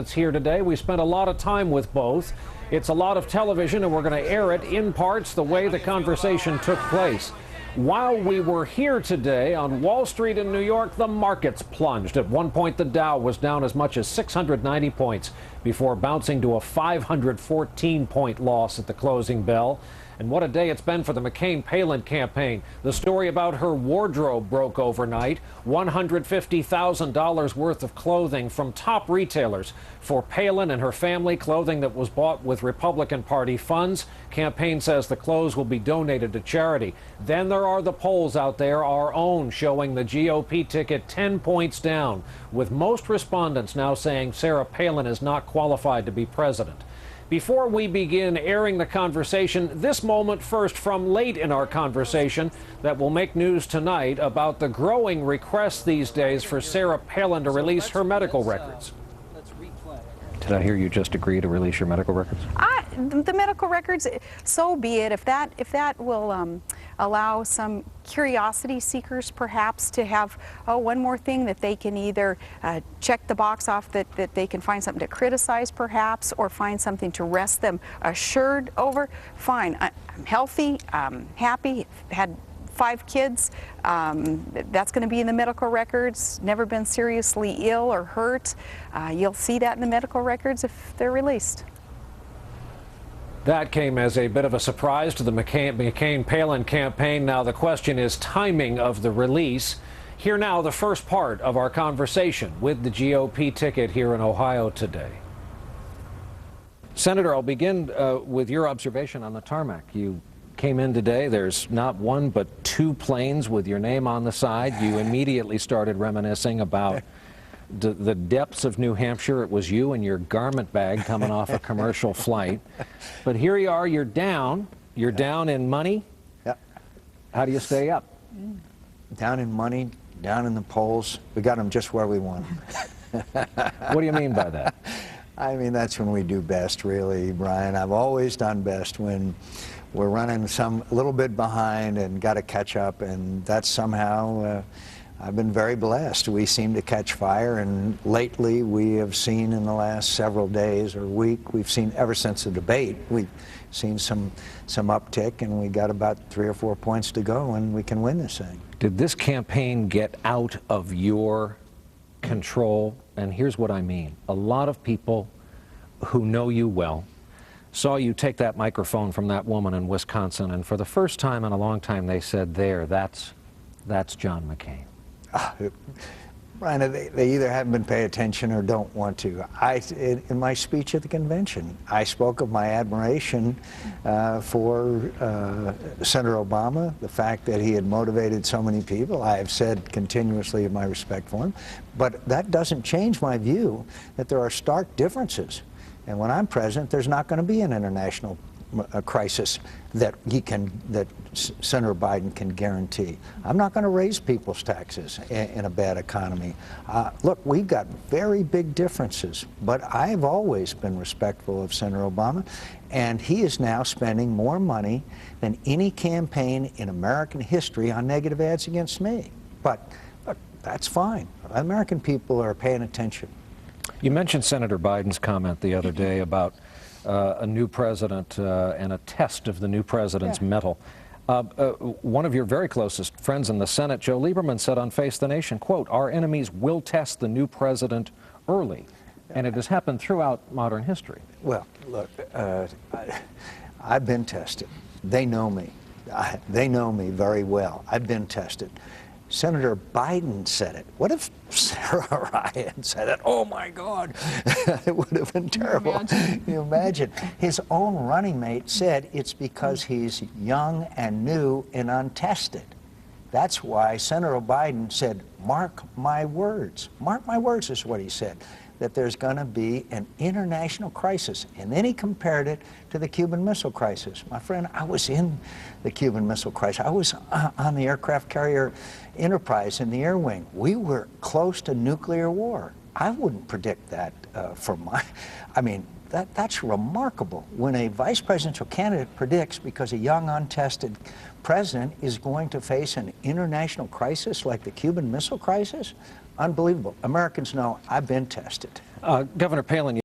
candidates here today. We spent a lot of time with both. It's a lot of television, and we're going to air it in parts the way the conversation took place. While we were here today on Wall Street in New York, the markets plunged. At one point, the Dow was down as much as 690 points before bouncing to a 514-point loss at the closing bell. And what a day it's been for the McCain-Palin campaign. The story about her wardrobe broke overnight. $150,000 worth of clothing from top retailers for Palin and her family, clothing that was bought with Republican Party funds. Campaign says the clothes will be donated to charity. Then there are the polls out there, our own, showing the GOP ticket 10 points down, with most respondents now saying Sarah Palin is not qualified to be president. Before we begin airing the conversation, this moment first from late in our conversation that will make news tonight about the growing request these days for Sarah Palin to release her medical records. Did I hear you just agree to release your medical records? The medical records, so be it. If that will allow some curiosity seekers perhaps to have one more thing that they can either check the box off, that they can find something to criticize perhaps, or find something to rest them assured over, fine. I'm healthy, I'm happy, had 5 kids. That's going to be in the medical records. Never been seriously ill or hurt. You'll see that in the medical records if they're released. That came as a bit of a surprise to the McCain-Palin campaign. Now the question is timing of the release. Here now the first part of our conversation with the GOP ticket here in Ohio today. Senator, I'll begin with your observation on the tarmac. You came in today. There's not one but 2 planes with your name on the side. You immediately started reminiscing about the depths of New Hampshire. It was you and your garment bag coming off a commercial flight. But here you are, you're down. You're down in money. Yep. How do you stay up? Down in money, down in the polls. We got them just where we want them. What do you mean by that? I mean, that's when we do best, really, Brian. I've always done best when we're running a little bit behind and got to catch up, and that's somehow I've been very blessed. We seem to catch fire, and lately we have seen in the last several days or week, we've seen ever since the debate, we've seen some uptick, and we got about 3 or 4 points to go, and we can win this thing. Did this campaign get out of your control? And here's what I mean. A lot of people who know you well saw you take that microphone from that woman in Wisconsin, and for the first time in a long time they said, that's John McCain. Brian, they either haven't been paying attention or don't want to. In my speech at the convention, I spoke of my admiration for Senator Obama, the fact that he had motivated so many people. I have said continuously of my respect for him, but that doesn't change my view that there are stark differences. And when I'm president, there's not going to be an international crisis that Senator Biden can guarantee. I'm not going to raise people's taxes in a bad economy. Look, we've got very big differences, but I've always been respectful of Senator Obama, and he is now spending more money than any campaign in American history on negative ads against me. But look, that's fine. American people are paying attention. You mentioned Senator Biden's comment the other day about a new president and a test of the new president's mettle. One of your very closest friends in the Senate, Joe Lieberman, said on Face the Nation, quote, "Our enemies will test the new president early." And it has happened throughout modern history. Well, look, I've been tested. They know me. They know me very well. I've been tested. Senator Biden said it. What if Sarah Ryan said it? Oh, my God. It would have been terrible. Can you imagine? His own running mate said it's because he's young and new and untested. That's why Senator Biden said, mark my words. Mark my words is what he said, that there's going to be an international crisis. And then he compared it to the Cuban Missile Crisis. My friend, I was in the Cuban Missile Crisis. I was on the aircraft carrier Enterprise in the air wing. We were close to nuclear war. I wouldn't predict that I mean, that's remarkable. When a vice presidential candidate predicts because a young, untested president is going to face an international crisis like the Cuban Missile Crisis, Unbelievable. Americans know I've been tested. Governor Palin,